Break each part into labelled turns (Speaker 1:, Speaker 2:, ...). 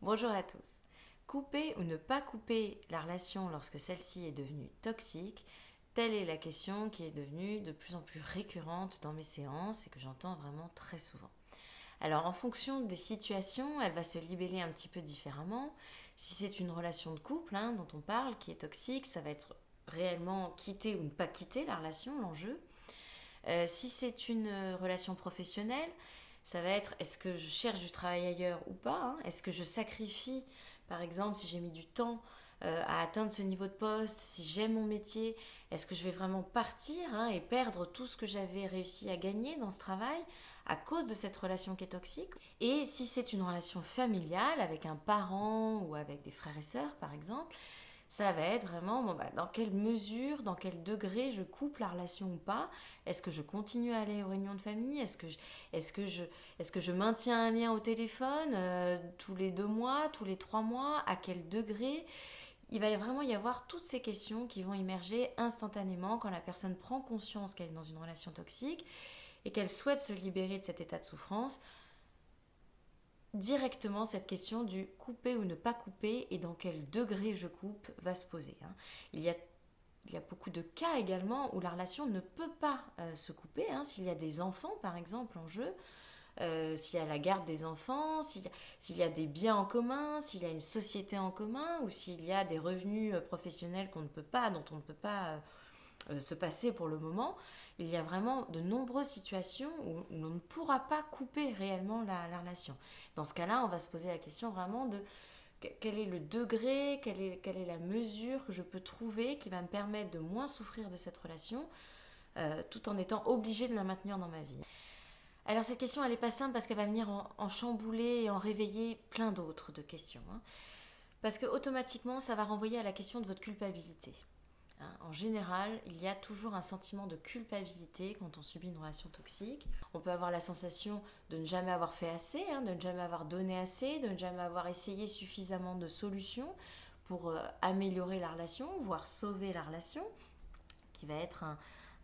Speaker 1: Bonjour à tous. Couper ou ne pas couper la relation lorsque celle-ci est devenue toxique, telle est la question qui est devenue de plus en plus récurrente dans mes séances et que j'entends vraiment très souvent. Alors en fonction des situations, elle va se libeller un petit peu différemment. Si c'est une relation de couple dont on parle qui est toxique, ça va être réellement quitter ou ne pas quitter la relation, l'enjeu. Si c'est une relation professionnelle, ça va être est-ce que je cherche du travail ailleurs ou pas. Est-ce que je sacrifie, par exemple, si j'ai mis du temps à atteindre ce niveau de poste, si j'aime mon métier, est-ce que je vais vraiment partir et perdre tout ce que j'avais réussi à gagner dans ce travail à cause de cette relation qui est toxique. Et si c'est une relation familiale avec un parent ou avec des frères et sœurs, par exemple, ça va être vraiment dans quelle mesure, dans quel degré je coupe la relation ou pas. Est-ce que je continue à aller aux réunions de famille? Est-ce que je maintiens un lien au téléphone tous les 2 mois, tous les 3 mois? À quel degré? Il va vraiment y avoir toutes ces questions qui vont émerger instantanément quand la personne prend conscience qu'elle est dans une relation toxique et qu'elle souhaite se libérer de cet état de souffrance. Directement, cette question du couper ou ne pas couper et dans quel degré je coupe va se poser. Il y a il y a beaucoup de cas également où la relation ne peut pas se couper. S'il y a des enfants, par exemple, en jeu, s'il y a la garde des enfants, s'il y a des biens en commun, s'il y a une société en commun, ou s'il y a des revenus professionnels dont on ne peut pas se passer pour le moment, il y a vraiment de nombreuses situations où on ne pourra pas couper réellement la relation. Dans ce cas-là, on va se poser la question vraiment de quel est le degré, quelle est la mesure que je peux trouver qui va me permettre de moins souffrir de cette relation tout en étant obligée de la maintenir dans ma vie. Alors cette question, elle n'est pas simple parce qu'elle va venir en chambouler et en réveiller plein d'autres de questions. Parce que automatiquement, ça va renvoyer à la question de votre culpabilité. En général, il y a toujours un sentiment de culpabilité quand on subit une relation toxique. On peut avoir la sensation de ne jamais avoir fait assez, de ne jamais avoir donné assez, de ne jamais avoir essayé suffisamment de solutions pour améliorer la relation, voire sauver la relation, qui va être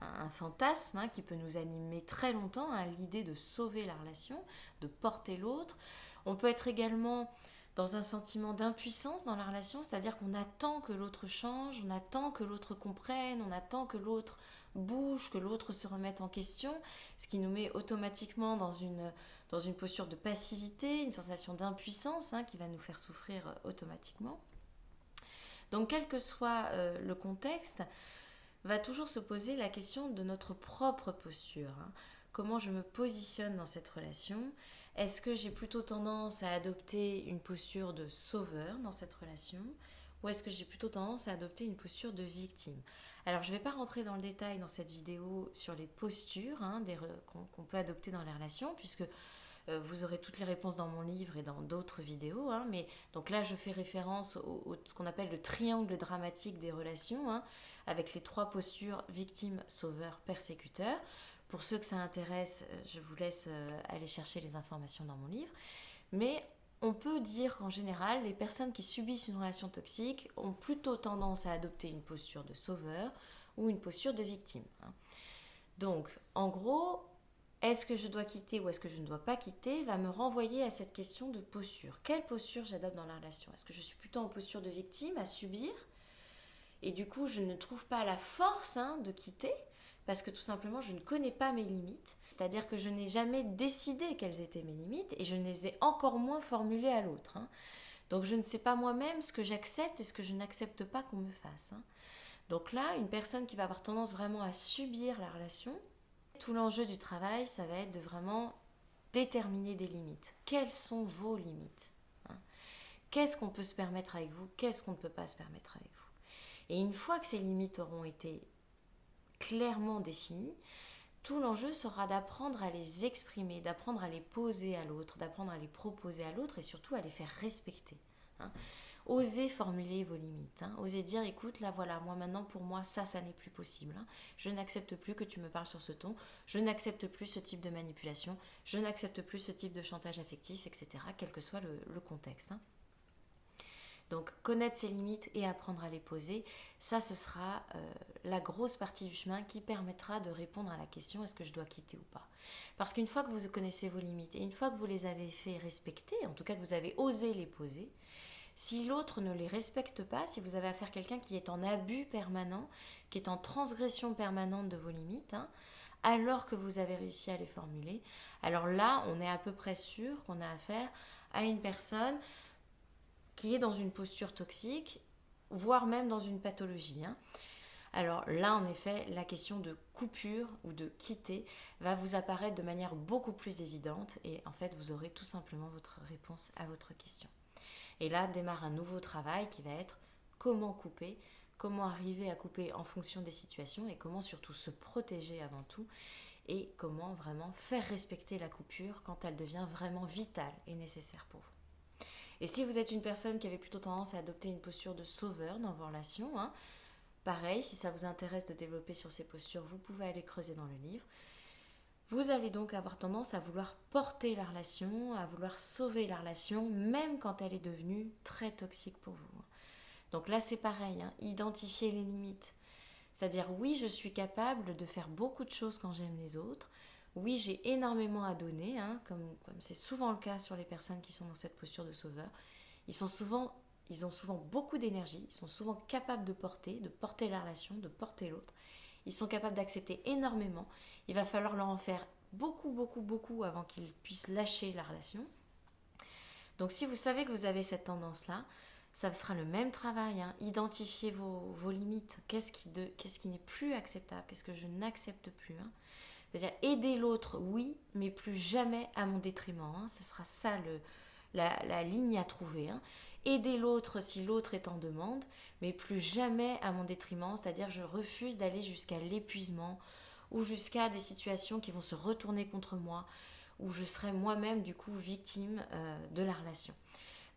Speaker 1: un fantasme qui peut nous animer très longtemps, l'idée de sauver la relation, de porter l'autre. On peut être également dans un sentiment d'impuissance dans la relation, c'est-à-dire qu'on attend que l'autre change, on attend que l'autre comprenne, on attend que l'autre bouge, que l'autre se remette en question, ce qui nous met automatiquement dans une posture de passivité, une sensation d'impuissance qui va nous faire souffrir automatiquement. Donc quel que soit le contexte, va toujours se poser la question de notre propre posture. Comment je me positionne dans cette relation? Est-ce que j'ai plutôt tendance à adopter une posture de sauveur dans cette relation? Ou est-ce que j'ai plutôt tendance à adopter une posture de victime? Alors je ne vais pas rentrer dans le détail dans cette vidéo sur les postures qu'on peut adopter dans les relations, puisque vous aurez toutes les réponses dans mon livre et dans d'autres vidéos. Mais donc là, je fais référence au ce qu'on appelle le triangle dramatique des relations, avec les 3 postures victime, sauveur, persécuteur. Pour ceux que ça intéresse, je vous laisse aller chercher les informations dans mon livre. Mais on peut dire qu'en général, les personnes qui subissent une relation toxique ont plutôt tendance à adopter une posture de sauveur ou une posture de victime. Donc, en gros, est-ce que je dois quitter ou est-ce que je ne dois pas quitter va me renvoyer à cette question de posture. Quelle posture j'adopte dans la relation? Est-ce que je suis plutôt en posture de victime, à subir, et du coup je ne trouve pas la force de quitter parce que tout simplement je ne connais pas mes limites, c'est-à-dire que je n'ai jamais décidé quelles étaient mes limites et je ne les ai encore moins formulées à l'autre. Donc je ne sais pas moi-même ce que j'accepte et ce que je n'accepte pas qu'on me fasse. Donc là, une personne qui va avoir tendance vraiment à subir la relation, tout l'enjeu du travail, ça va être de vraiment déterminer des limites. Quelles sont vos limites? Qu'est-ce qu'on peut se permettre avec vous? Qu'est-ce qu'on ne peut pas se permettre avec vous? Et une fois que ces limites auront été clairement définies, tout l'enjeu sera d'apprendre à les exprimer, d'apprendre à les poser à l'autre, d'apprendre à les proposer à l'autre et surtout à les faire respecter. Osez formuler vos limites. Osez dire, écoute, là voilà, moi maintenant pour moi ça n'est plus possible. Je n'accepte plus que tu me parles sur ce ton, je n'accepte plus ce type de manipulation, je n'accepte plus ce type de chantage affectif, etc. Quel que soit le contexte. Donc connaître ses limites et apprendre à les poser, ça ce sera la grosse partie du chemin qui permettra de répondre à la question est-ce que je dois quitter ou pas. Parce qu'une fois que vous connaissez vos limites et une fois que vous les avez fait respecter, en tout cas que vous avez osé les poser, si l'autre ne les respecte pas, si vous avez affaire à quelqu'un qui est en abus permanent, qui est en transgression permanente de vos limites, alors que vous avez réussi à les formuler, alors là, on est à peu près sûr qu'on a affaire à une personne qui est dans une posture toxique, voire même dans une pathologie. Alors là, en effet, la question de coupure ou de quitter va vous apparaître de manière beaucoup plus évidente et en fait, vous aurez tout simplement votre réponse à votre question. Et là démarre un nouveau travail qui va être comment couper, comment arriver à couper en fonction des situations et comment surtout se protéger avant tout et comment vraiment faire respecter la coupure quand elle devient vraiment vitale et nécessaire pour vous. Et si vous êtes une personne qui avait plutôt tendance à adopter une posture de sauveur dans vos relations, pareil, si ça vous intéresse de développer sur ces postures, vous pouvez aller creuser dans le livre. Vous allez donc avoir tendance à vouloir porter la relation, à vouloir sauver la relation, même quand elle est devenue très toxique pour vous. Donc là, c'est pareil, identifier les limites. C'est-à-dire, oui, je suis capable de faire beaucoup de choses quand j'aime les autres. Oui, j'ai énormément à donner, comme c'est souvent le cas sur les personnes qui sont dans cette posture de sauveur. Ils ont souvent beaucoup d'énergie, ils sont souvent capables de porter la relation, de porter l'autre. Ils sont capables d'accepter énormément. Il va falloir leur en faire beaucoup, beaucoup, beaucoup avant qu'ils puissent lâcher la relation. Donc si vous savez que vous avez cette tendance-là, ça sera le même travail. Identifier vos limites. Qu'est-ce qui n'est plus acceptable? Qu'est-ce que je n'accepte plus? C'est-à-dire aider l'autre, oui, mais plus jamais à mon détriment. Ce sera ça la ligne à trouver. Aider l'autre si l'autre est en demande, mais plus jamais à mon détriment, c'est-à-dire je refuse d'aller jusqu'à l'épuisement ou jusqu'à des situations qui vont se retourner contre moi, où je serai moi-même du coup victime de la relation.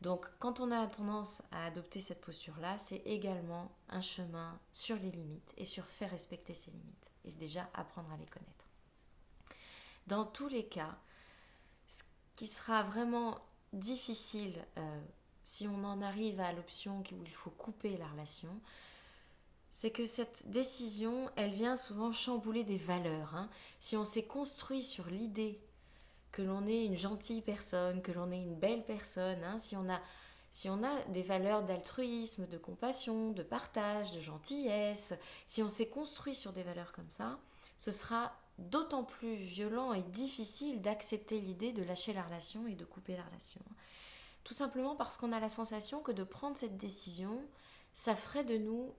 Speaker 1: Donc quand on a tendance à adopter cette posture-là, c'est également un chemin sur les limites et sur faire respecter ses limites, et déjà apprendre à les connaître. Dans tous les cas, ce qui sera vraiment difficile si on en arrive à l'option où il faut couper la relation, c'est que cette décision, elle vient souvent chambouler des valeurs. Si on s'est construit sur l'idée que l'on est une gentille personne, que l'on est une belle personne, si on a des valeurs d'altruisme, de compassion, de partage, de gentillesse, si on s'est construit sur des valeurs comme ça, ce sera d'autant plus violent et difficile d'accepter l'idée de lâcher la relation et de couper la relation. Tout simplement parce qu'on a la sensation que de prendre cette décision, ça ferait de nous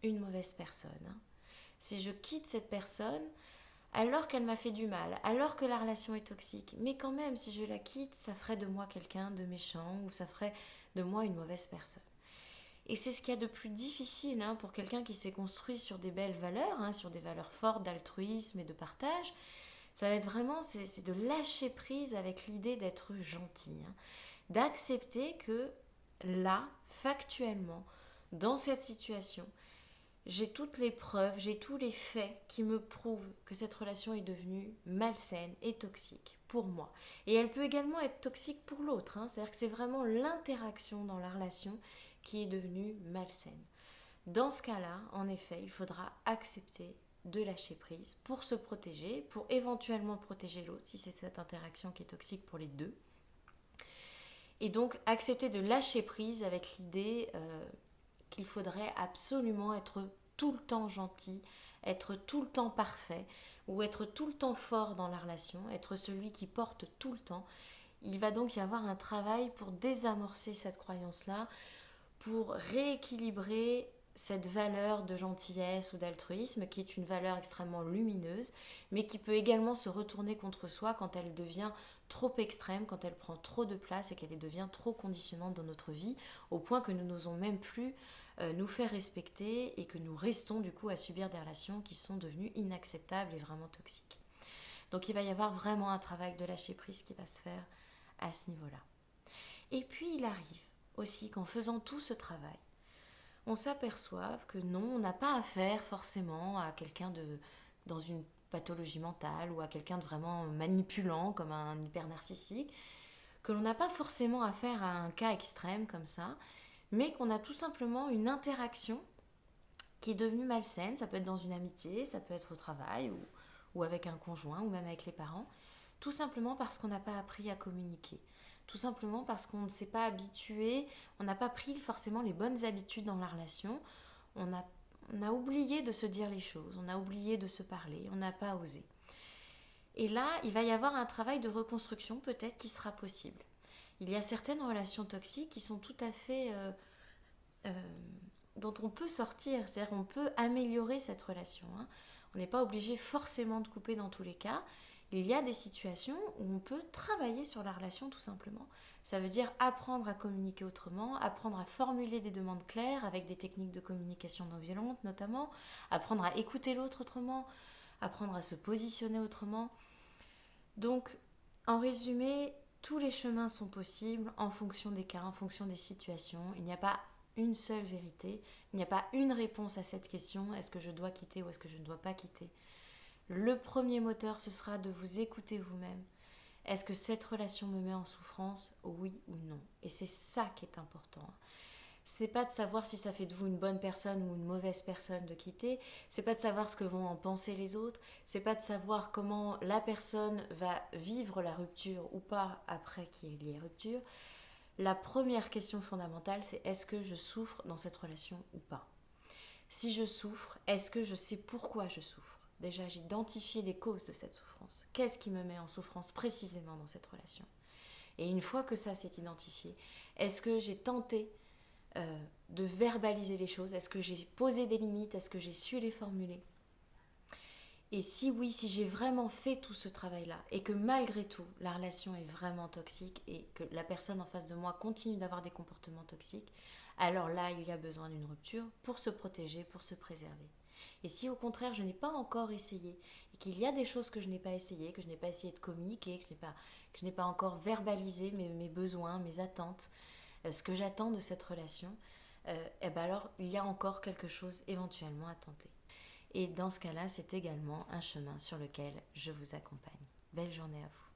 Speaker 1: une mauvaise personne. Si je quitte cette personne, alors qu'elle m'a fait du mal, alors que la relation est toxique, mais quand même, si je la quitte, ça ferait de moi quelqu'un de méchant ou ça ferait de moi une mauvaise personne. Et c'est ce qu'il y a de plus difficile pour quelqu'un qui s'est construit sur des belles valeurs, sur des valeurs fortes d'altruisme et de partage. Ça va être vraiment, c'est de lâcher prise avec l'idée d'être gentil. D'accepter que là, factuellement, dans cette situation, j'ai toutes les preuves, j'ai tous les faits qui me prouvent que cette relation est devenue malsaine et toxique pour moi. Et elle peut également être toxique pour l'autre. C'est-à-dire que c'est vraiment l'interaction dans la relation qui est devenue malsaine. Dans ce cas-là, en effet, il faudra accepter de lâcher prise pour se protéger, pour éventuellement protéger l'autre si c'est cette interaction qui est toxique pour les deux. Et donc accepter de lâcher prise avec l'idée qu'il faudrait absolument être tout le temps gentil, être tout le temps parfait, ou être tout le temps fort dans la relation, être celui qui porte tout le temps. Il va donc y avoir un travail pour désamorcer cette croyance-là, pour rééquilibrer cette valeur de gentillesse ou d'altruisme qui est une valeur extrêmement lumineuse, mais qui peut également se retourner contre soi quand elle devient trop extrême, quand elle prend trop de place et qu'elle devient trop conditionnante dans notre vie, au point que nous n'osons même plus nous faire respecter et que nous restons du coup à subir des relations qui sont devenues inacceptables et vraiment toxiques. Donc il va y avoir vraiment un travail de lâcher prise qui va se faire à ce niveau-là. Et puis il arrive aussi qu'en faisant tout ce travail, on s'aperçoive que non, on n'a pas affaire forcément à quelqu'un dans une pathologie mentale ou à quelqu'un de vraiment manipulant comme un hyper narcissique, que l'on n'a pas forcément affaire à un cas extrême comme ça, mais qu'on a tout simplement une interaction qui est devenue malsaine. Ça peut être dans une amitié, ça peut être au travail ou avec un conjoint ou même avec les parents, tout simplement parce qu'on n'a pas appris à communiquer. Tout simplement parce qu'on ne s'est pas habitué, on n'a pas pris forcément les bonnes habitudes dans la relation, on a oublié de se dire les choses, on a oublié de se parler, on n'a pas osé. Et là, il va y avoir un travail de reconstruction peut-être qui sera possible. Il y a certaines relations toxiques qui sont tout à fait... dont on peut sortir, c'est-à-dire qu'on peut améliorer cette relation. Hein. On n'est pas obligé forcément de couper dans tous les cas. Il y a des situations où on peut travailler sur la relation tout simplement. Ça veut dire apprendre à communiquer autrement, apprendre à formuler des demandes claires avec des techniques de communication non violente notamment, apprendre à écouter l'autre autrement, apprendre à se positionner autrement. Donc, en résumé, tous les chemins sont possibles en fonction des cas, en fonction des situations. Il n'y a pas une seule vérité, il n'y a pas une réponse à cette question, est-ce que je dois quitter ou est-ce que je ne dois pas quitter. Le premier moteur, ce sera de vous écouter vous-même. Est-ce que cette relation me met en souffrance, oui ou non? Et c'est ça qui est important. C'est pas de savoir si ça fait de vous une bonne personne ou une mauvaise personne de quitter, c'est pas de savoir ce que vont en penser les autres, c'est pas de savoir comment la personne va vivre la rupture ou pas après qu'il y ait rupture. La première question fondamentale, c'est est-ce que je souffre dans cette relation ou pas? Si je souffre, est-ce que je sais pourquoi je souffre? Déjà, j'ai identifié les causes de cette souffrance. Qu'est-ce qui me met en souffrance précisément dans cette relation? Et une fois que ça s'est identifié, est-ce que j'ai tenté de verbaliser les choses? Est-ce que j'ai posé des limites? Est-ce que j'ai su les formuler? Et si oui, si j'ai vraiment fait tout ce travail-là et que malgré tout, la relation est vraiment toxique et que la personne en face de moi continue d'avoir des comportements toxiques, alors là, il y a besoin d'une rupture pour se protéger, pour se préserver. Et si au contraire, je n'ai pas encore essayé et qu'il y a des choses que je n'ai pas essayé, que je n'ai pas essayé de communiquer, que je n'ai pas encore verbalisé mes besoins, mes attentes, ce que j'attends de cette relation, et ben alors il y a encore quelque chose éventuellement à tenter. Et dans ce cas-là, c'est également un chemin sur lequel je vous accompagne. Belle journée à vous.